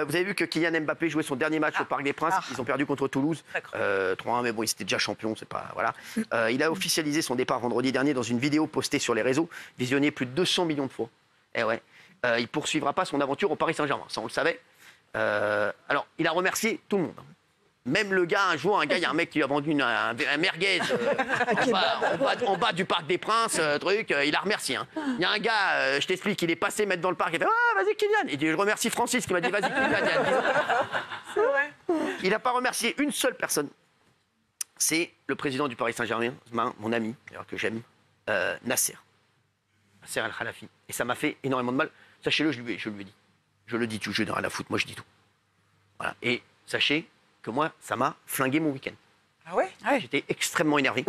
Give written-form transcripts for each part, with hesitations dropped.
Vous avez vu que Kylian Mbappé jouait son dernier match au Parc des Princes. Ils ont perdu contre Toulouse. 3-1, mais bon, il était déjà champion. C'est pas, voilà. Il a officialisé son départ vendredi dernier dans une vidéo postée sur les réseaux, visionnée plus de 200 millions de fois. Eh ouais. Il poursuivra pas son aventure au Paris Saint-Germain. Ça, on le savait. Alors, il a remercié tout le monde. Même le gars, un jour, il y a un mec qui lui a vendu un merguez en bas du Parc des Princes, il a remercié. Hein. Il y a un gars, je t'explique, il est passé mettre dans le parc, il fait « Ah, vas-y Kylian !» Il dit « Je remercie Francis qui m'a dit « Vas-y Kylian !» il y a 10 ans. C'est vrai. Il n'a pas remercié une seule personne. C'est le président du Paris Saint-Germain, mon ami, d'ailleurs que j'aime, Nasser El-Khelaïfi. Et ça m'a fait énormément de mal. Sachez-le, je lui ai dit. Je le dis tout, je donne à la foot, moi je dis tout. Voilà. Et sachez que moi, ça m'a flingué mon week-end. Ah ouais? J'étais extrêmement énervé.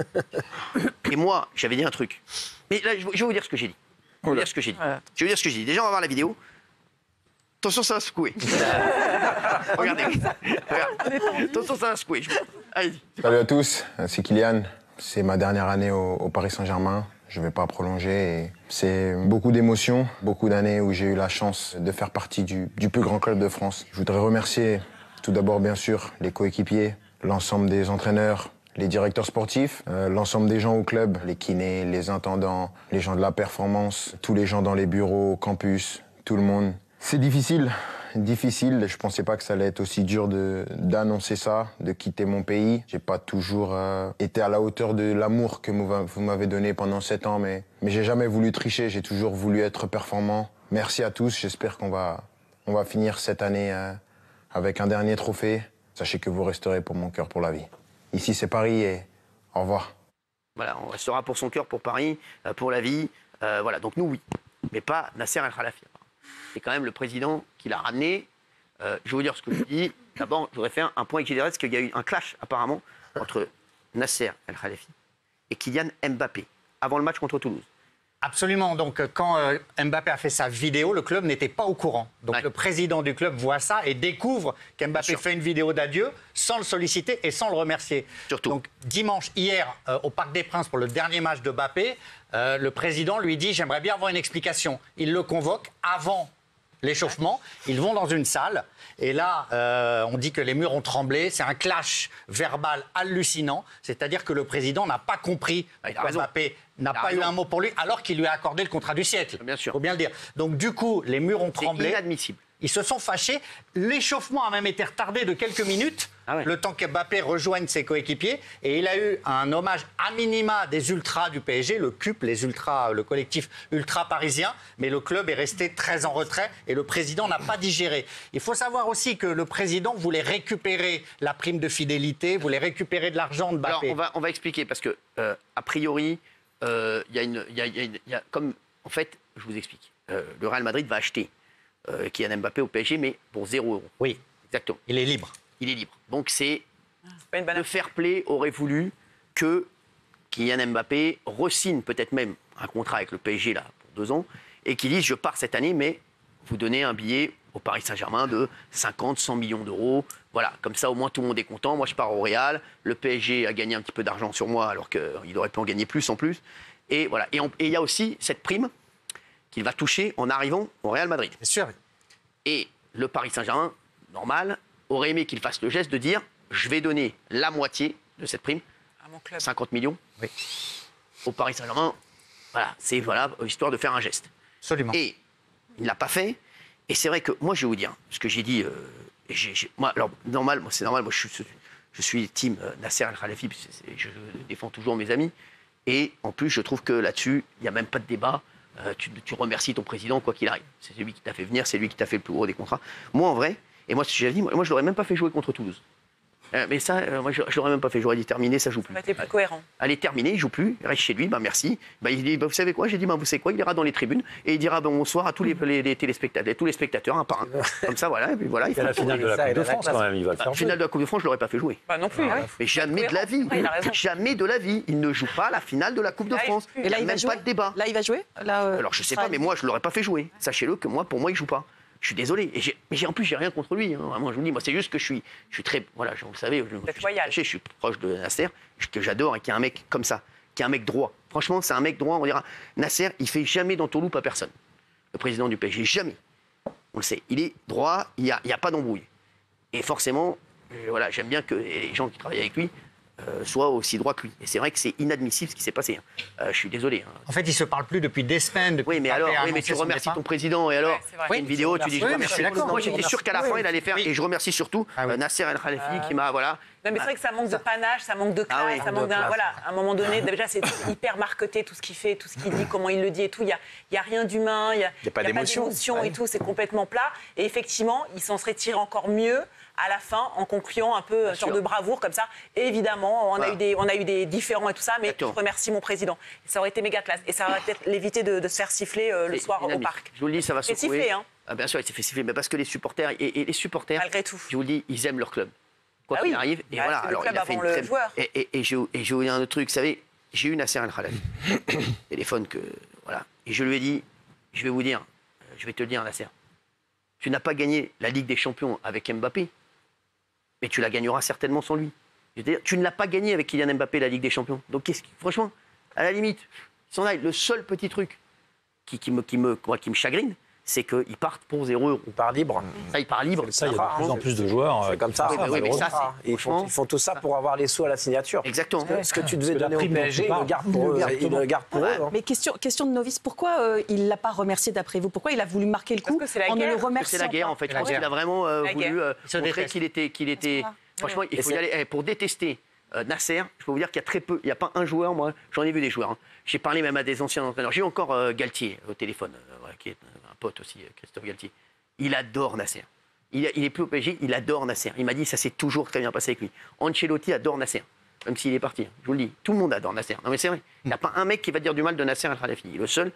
Et moi, j'avais dit un truc. Mais là, je vais vous dire ce que j'ai dit. Je vais vous dire ce que j'ai dit. Déjà, on va voir la vidéo. Attention, ça va secouer. Regardez. Attention, ça va secouer. Allez-y. Salut à tous, c'est Kylian. C'est ma dernière année au Paris Saint-Germain. Je ne vais pas prolonger. Et c'est beaucoup d'émotions, beaucoup d'années où j'ai eu la chance de faire partie du plus grand club de France. Je voudrais remercier tout d'abord, bien sûr, les coéquipiers, l'ensemble des entraîneurs, les directeurs sportifs, l'ensemble des gens au club, les kinés, les intendants, les gens de la performance, tous les gens dans les bureaux, campus, tout le monde. C'est difficile. Je pensais pas que ça allait être aussi dur d'annoncer ça, de quitter mon pays. J'ai pas toujours été à la hauteur de l'amour que vous m'avez donné pendant 7 ans, mais j'ai jamais voulu tricher, j'ai toujours voulu être performant. Merci à tous, j'espère qu'on va finir cette année avec un dernier trophée. Sachez que vous resterez pour mon cœur pour la vie. Ici c'est Paris et au revoir. Voilà, on restera pour son cœur, pour Paris, pour la vie. Voilà, donc nous oui, mais pas Nasser El-Khelaïfi. C'est quand même le président qui l'a ramené. Je vais vous dire ce que je dis. D'abord, je voudrais faire un point équilibré, parce qu'il y a eu un clash, apparemment, entre Nasser El-Khelaïfi et Kylian Mbappé, avant le match contre Toulouse. Absolument. Donc, quand Mbappé a fait sa vidéo, le club n'était pas au courant. Donc, le président du club voit ça et découvre qu'Mbappé fait une vidéo d'adieu sans le solliciter et sans le remercier. Surtout. Donc, dimanche, hier, au Parc des Princes, pour le dernier match de Mbappé, le président lui dit « J'aimerais bien avoir une explication ». Il le convoque avant l'échauffement. Ils vont dans une salle. Et là, on dit que les murs ont tremblé. C'est un clash verbal hallucinant. C'est-à-dire que le président n'a pas compris que Mbappé n'a pas eu un mot pour lui, alors qu'il lui a accordé le contrat du siècle. Bien sûr. Il faut bien le dire. Donc, du coup, les murs ont tremblé. C'est inadmissible. Ils se sont fâchés. L'échauffement a même été retardé de quelques minutes, le temps qu'Mbappé rejoigne ses coéquipiers. Et il a eu un hommage à minima des ultras du PSG, le CUP, les ultras, le collectif ultra parisien. Mais le club est resté très en retrait et le président n'a pas digéré. Il faut savoir aussi que le président voulait récupérer la prime de fidélité, voulait récupérer de l'argent de Mbappé. Alors, on va expliquer, parce que, a priori, il y a comme... En fait, je vous explique. Le Real Madrid va acheter Kylian Mbappé au PSG, mais pour 0 €. Oui, exactement. Il est libre. Il est libre. Donc le fair play aurait voulu que Kylian Mbappé re-signe peut-être même un contrat avec le PSG là, pour 2 ans et qu'il dise « Je pars cette année, mais vous donnez un billet au Paris Saint-Germain de 50, 100 millions d'euros. Voilà, comme ça au moins tout le monde est content. Moi je pars au Real. Le PSG a gagné un petit peu d'argent sur moi alors qu'il aurait pu en gagner plus en plus. Et voilà. Et il y a aussi cette prime qu'il va toucher en arrivant au Real Madrid. Bien sûr. Et le Paris Saint-Germain, normal, aurait aimé qu'il fasse le geste de dire « Je vais donner la moitié de cette prime, 50 millions, au Paris Saint-Germain. » Voilà, c'est histoire de faire un geste. Absolument. Et il ne l'a pas fait. Et c'est vrai que moi, je vais vous dire, ce que j'ai dit, moi, alors, c'est normal, moi, je suis team Nasser El-Khelaïfi, je défends toujours mes amis. Et en plus, je trouve que là-dessus, il n'y a même pas de débat. Tu remercies ton président quoi qu'il arrive. C'est lui qui t'a fait venir, c'est lui qui t'a fait le plus gros des contrats. Moi, en vrai, et moi, j'avais dit, moi, je l'aurais même pas fait jouer contre Toulouse. Mais ça, moi, je l'aurais même pas fait. J'aurais dit terminé, ça joue plus. Ça aurait été plus cohérent. Allez, terminé, il joue plus, il reste chez lui, merci. Il dit, vous savez quoi? J'ai dit, vous savez quoi? Il ira dans les tribunes et il dira bonsoir à tous les téléspectateurs, tous les spectateurs, un par un. Comme ça, voilà. Et puis voilà. Il y a la finale de la Coupe de France quand même, il va le faire. La finale de la Coupe de France, je l'aurais pas fait jouer. Non plus. Mais jamais de la vie. Jamais de la vie. Il ne joue pas la finale de la Coupe de France. Et là, il va jouer. Pas de débat. Là, il va jouer. Alors, je sais pas, mais moi, je l'aurais pas fait jouer. Sachez-le que pour moi, il joue pas. Je suis désolé. Mais en plus, j'ai rien contre lui. Hein. Vraiment, je vous dis, moi, c'est juste que je suis très. Voilà, vous le savez, je suis proche de Nasser, que j'adore et qui est un mec comme ça, qui est un mec droit. Franchement, c'est un mec droit. On dira, Nasser, il fait jamais d'entourloupe à personne. Le président du PSG, jamais. on le sait. Il est droit, il n'y a pas d'embrouille. Et forcément, voilà, j'aime bien que les gens qui travaillent avec lui soient aussi droits que lui. Et c'est vrai que c'est inadmissible ce qui s'est passé. Je suis désolé. En fait, ils ne se parlent plus depuis des semaines. Oui, mais alors, mais tu remercies ton président. Et alors, une vidéo, tu dis je remercie. Moi, j'étais sûr qu'à la fin, il allait faire. Et je remercie surtout Nasser El Khelaïfi qui m'a. Voilà. Non, mais c'est vrai que ça manque de panache, ça manque de classe, ça manque d'un. Voilà, à un moment donné, déjà, c'est hyper marketé, tout ce qu'il fait, tout ce qu'il dit, comment il le dit et tout. Il n'y a rien d'humain, il n'y a pas d'émotion et tout, c'est complètement plat. Et effectivement, il s'en serait tiré encore mieux à la fin, en concluant un peu une sorte de bravoure comme ça. Et évidemment, on a eu des différends et tout ça, mais je remercie mon président. Et ça aurait été méga classe. Et ça aurait peut-être l'évité de se faire siffler le soir au parc. Je vous le dis, ça va se secouer. Siffler, hein. Bien sûr, il s'est fait siffler, mais parce que les supporters, les supporters, malgré tout, je vous le dis, ils aiment leur club. Quoi qu'il arrive, et voilà. Alors, il a fait une joueur. Et je vais vous dire un autre truc, vous savez, j'ai eu Nasser El Khelaïfi, téléphone que, voilà, et je lui ai dit, je vais vous dire, je vais te le dire, Nasser, tu n'as pas gagné la Ligue des Champions avec Mbappé, mais tu la gagneras certainement sans lui. Je veux dire, tu ne l'as pas gagné avec Kylian Mbappé la Ligue des Champions. Donc, franchement, à la limite, il s'en aille. Le seul petit truc qui me chagrine, c'est qu'ils partent pour 0 €. Il part libre. Ça, il part libre. Ça, il y a de plus en plus de joueurs. C'est comme ça. Mais ça, ils font tout ça pour avoir les sous à la signature. Exactement. Ce que tu devais donner au PSG, ils le gardent pour eux. Ils le gardent pour eux. Mais question de novice, pourquoi il ne l'a pas remercié d'après vous? Pourquoi il a voulu marquer le coup en ne le remerciant? C'est la guerre, en fait. Je pense qu'il a vraiment voulu montrer qu'il était... Franchement, il faut y aller. Pour détester Nasser, je peux vous dire qu'il y a très peu, il n'y a pas un joueur, moi, j'en ai vu des joueurs. J'ai parlé même à des anciens entraîneurs. J'ai eu encore Galtier au téléphone, qui est un pote aussi, Christophe Galtier. Il adore Nasser. Il est plus au PSG, il adore Nasser. Il m'a dit ça s'est toujours très bien passé avec lui. Ancelotti adore Nasser, même s'il est parti. Je vous le dis, tout le monde adore Nasser. Non mais c'est vrai. Il n'y a pas un mec qui va dire du mal de Nasser El Khelaïfi. Le seul,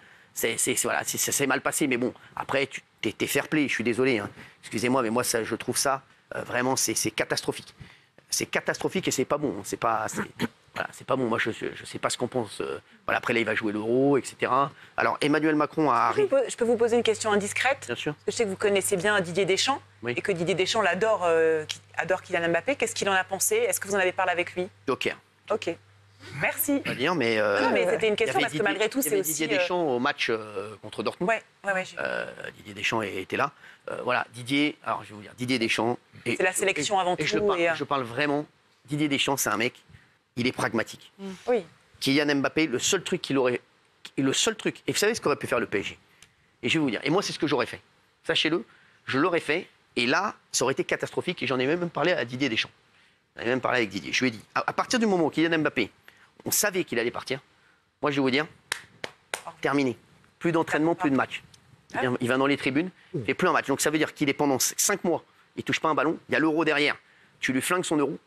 voilà, ça s'est mal passé, mais bon, après, t'es fair play, je suis désolé. Hein. Excusez-moi, mais moi, je trouve ça, vraiment, c'est catastrophique. C'est catastrophique et c'est pas bon. C'est pas bon. Moi, je sais pas ce qu'on pense. Voilà, après, là, il va jouer l'Euro, etc. Alors, Emmanuel Macron a... Je peux vous poser une question indiscrète? Bien sûr. Parce que je sais que vous connaissez bien Didier Deschamps et que Didier Deschamps l'adore, adore Kylian Mbappé. Qu'est-ce qu'il en a pensé? Est-ce que vous en avez parlé avec lui? Joker. Ok. Merci. On va dire, mais... non, mais c'était une question parce que malgré tout, c'est aussi... Didier Deschamps au match contre Dortmund. Ouais. Didier Deschamps était là. Voilà, Didier... Alors, je vais vous dire, Didier Deschamps... C'est la sélection avant tout. Je parle vraiment... Didier Deschamps, c'est un mec... Il est pragmatique. Oui. Kylian Mbappé, le seul truc qu'il aurait... Le seul truc... Et vous savez ce qu'aurait pu faire le PSG? Et je vais vous dire... Et moi, c'est ce que j'aurais fait. Sachez-le, je l'aurais fait. Et là, ça aurait été catastrophique. Et j'en ai même parlé à Didier Deschamps. J'en ai même parlé avec Didier. Je lui ai dit, à partir du moment où Kylian Mbappé, on savait qu'il allait partir, moi, je vais vous dire, terminé. Plus d'entraînement, plus de match. Il va dans les tribunes, il fait plus un match. Donc ça veut dire qu'il est pendant 5 mois, il ne touche pas un ballon, il y a l'Euro derrière. Tu lui flingues son euro,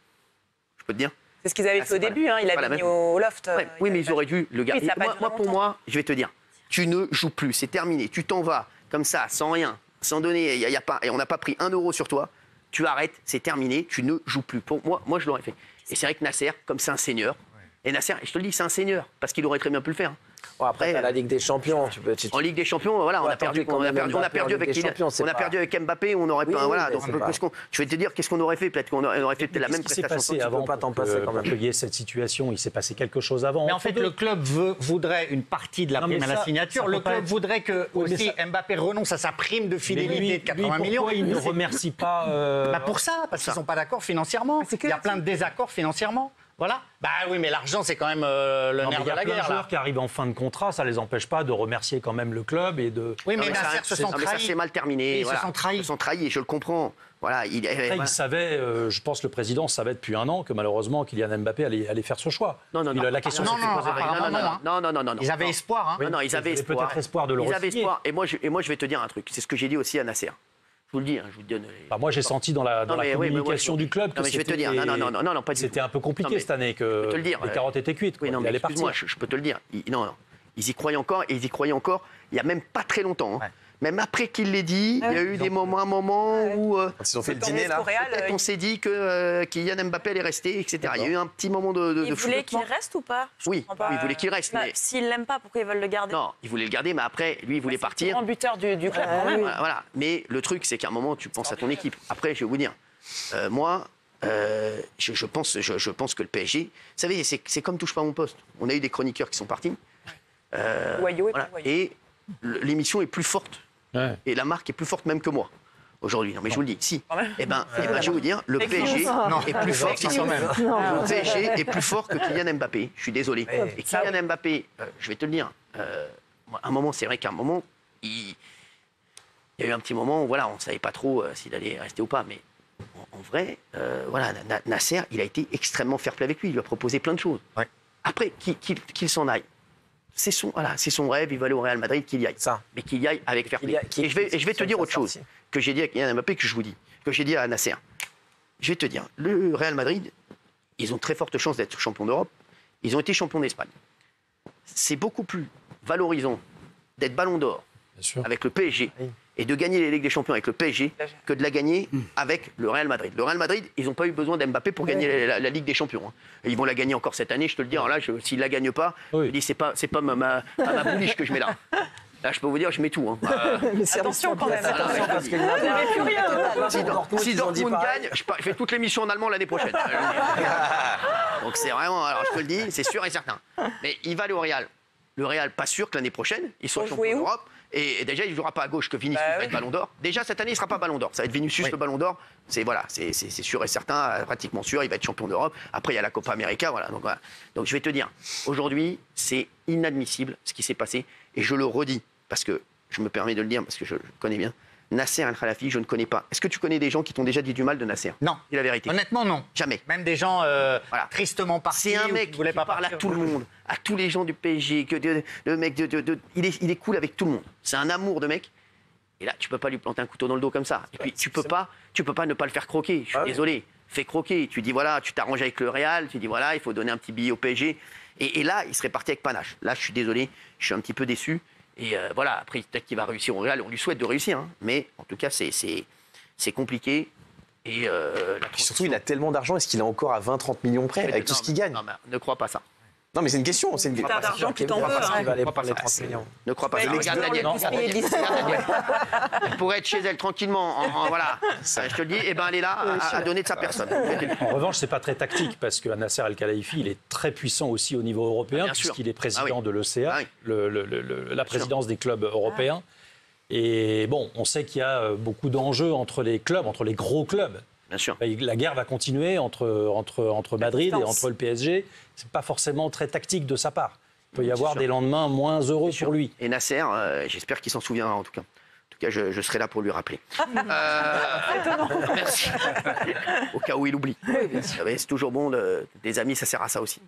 je peux te dire. C'est ce qu'ils avaient fait au début, il avait mis au loft. Oui, mais ils auraient dû le garder. Pour moi, je vais te dire, tu ne joues plus, c'est terminé. Tu t'en vas comme ça, sans rien, sans donner, et on n'a pas pris 1 € sur toi. Tu arrêtes, c'est terminé, tu ne joues plus. Pour moi, je l'aurais fait. Et c'est vrai que Nasser, comme c'est un seigneur, et Nasser, je te le dis, c'est un seigneur, parce qu'il aurait très bien pu le faire. Bon, après, la Ligue des Champions. En Ligue des Champions, voilà, on a perdu avec Mbappé, on aurait pas. Voilà, donc je vais te dire, qu'est-ce qu'on aurait fait? Peut-être qu'on aurait fait la même prestation. Tu peux pas t'en passer quand même. Il y ait cette situation, il s'est passé quelque chose avant. Mais en fait, le club voudrait une partie de la prime à la signature. Le club voudrait que aussi Mbappé renonce à sa prime de fidélité de 80 millions. Pourquoi il ne remercie pas Pour ça, parce qu'ils ne sont pas d'accord financièrement. Il y a plein de désaccords financièrement. Voilà. Bah oui, mais l'argent, c'est quand même le nerf de la guerre. Il y a plein de joueurs qui arrivent en fin de contrat, ça ne les empêche pas de remercier quand même le club et de... Oui, mais Nasser se sont trahis. Ça s'est mal terminé. Ils se sont trahis. Ils se sont trahis, et je le comprends. Voilà, il savait, je pense que le président savait depuis 1 an que malheureusement Kylian Mbappé allait faire ce choix. Non. La question s'est posée. Non. Ils avaient espoir. Non, ils avaient espoir. Peut-être espoir de le re-signer. Ils avaient espoir. Et moi, je vais te dire un truc. C'est ce que j'ai dit aussi à Nasser. Je vous le dis, je vous donne. Moi, j'ai senti dans la communication du club que c'était un peu compliqué cette année, que les carottes étaient cuites. Oui, non, mais excuse-moi, je peux te le dire. Non, ils y croyaient encore, et ils y croyaient encore il n'y a même pas très longtemps. Même après qu'il l'ait dit, il y a eu un moment où ils ont fait le dîner là. On s'est dit que Kylian Mbappé allait rester, etc. Il y a eu un petit moment de il voulait qu'il reste ou pas? Oui, il voulait qu'il reste. S'ils ne l'aiment pas, pourquoi ils veulent le garder? Non, il voulait le garder, mais après, lui, il voulait partir. C'est le grand buteur du club quand même. Voilà. Mais le truc, c'est qu'à un moment, tu penses à ton équipe. Après, je vais vous dire, moi, je pense que le PSG, vous savez, c'est comme touche pas à mon poste. On a eu des chroniqueurs qui sont partis. Wayo et l'émission est plus forte Ouais. Et la marque est plus forte même que moi. Aujourd'hui, non mais je vous le dis, si. Eh ben, je vais vous dire, le PSG est plus fort. Le PSG est plus fort que Kylian Mbappé. Je suis désolé. Et Kylian Mbappé, je vais te le dire, à un moment, c'est vrai qu'à un moment, il y a eu un petit moment où voilà, on ne savait pas trop s'il allait rester ou pas, mais en vrai, voilà, Nasser, il a été extrêmement fair-play avec lui. Il lui a proposé plein de choses. Ouais. Après, qu'il s'en aille. C'est son rêve, il va aller au Real Madrid, qu'il y aille. Ça. Mais qu'il y aille avec fair-play. Et je vais te dire autre chose que j'ai dit à Kylian Mbappé, que je vous dis, que j'ai dit à Nasser. Je vais te dire, le Real Madrid, ils ont très forte chance d'être champions d'Europe. Ils ont été champions d'Espagne. C'est beaucoup plus valorisant d'être ballon d'or avec le PSG et de gagner les Ligues des Champions avec le PSG que de la gagner avec le Real Madrid. Le Real Madrid, ils n'ont pas eu besoin d'Mbappé pour gagner la Ligue des Champions. Hein. Et ils vont la gagner encore cette année, je te le dis. Alors là, s'ils ne la gagnent pas, je dis, c'est pas ma bouliche que je mets là. Là, je peux vous dire, je mets tout. Hein. Attention quand même. Attention, parce qu'il n'y a plus rien. Si Dortmund gagne, je fais toute l'émission en allemand l'année prochaine. Donc c'est vraiment, alors je te le dis, c'est sûr et certain. Mais il va aller au Real. Le Real, pas sûr que l'année prochaine, il soit champion d'Europe. Et déjà, il ne jouera pas à gauche que Vinicius va être ballon d'or. Déjà, cette année, il ne sera pas ballon d'or. Ça va être Vinicius le ballon d'or. C'est sûr et certain, pratiquement sûr, il va être champion d'Europe. Après, il y a la Copa América. Voilà. Donc, je vais te dire, aujourd'hui, c'est inadmissible ce qui s'est passé. Et je le redis, parce que je me permets de le dire, parce que je le connais bien. Nasser Al-Khelaifi, je ne connais pas. Est-ce que tu connais des gens qui t'ont déjà dit du mal de Nasser? Non. C'est la vérité. Honnêtement, non. Jamais. Même des gens tristement partis. C'est un mec qui parle à tout le monde, à tous les gens du PSG. Le mec, il est cool avec tout le monde. C'est un amour de mec. Et là, tu peux pas lui planter un couteau dans le dos comme ça. Et puis, tu peux pas ne pas le faire croquer. Je suis désolé. Fais croquer. Tu dis, voilà, tu t'arranges avec le Real. Tu dis, voilà, il faut donner un petit billet au PSG. Et là, il serait parti avec panache. Là, je suis désolé. Je suis un petit peu déçu. Et voilà, après, peut-être qu'il va réussir au Real, on lui souhaite de réussir. Hein. Mais en tout cas, c'est compliqué. Et surtout, il a tellement d'argent, est-ce qu'il est encore à 20-30 millions près avec tout ce qu'il gagne? Non, ne crois pas ça. Non, mais c'est une question. C'est une question d'argent qui t'en veut. Il va aller prendre les 30 millions. Ne crois pas ça. Regarde Daniel. Elle pourrait être chez elle tranquillement. Voilà. Je te le dis, elle est là à donner de sa personne. En revanche, c'est pas très tactique parce que Nasser Al-Khelaifi, il est très puissant aussi au niveau européen puisqu'il est président de l'ECA, la présidence des clubs européens. Et bon, on sait qu'il y a beaucoup d'enjeux entre les clubs, entre les gros clubs. Bien sûr. La guerre va continuer entre Madrid et entre le PSG. C'est pas forcément très tactique de sa part. Il peut y avoir des lendemains moins heureux pour lui. Et Nasser, j'espère qu'il s'en souviendra en tout cas. En tout cas, je serai là pour lui rappeler. Merci. Au cas où il oublie. C'est toujours bon, des amis, ça sert à ça aussi.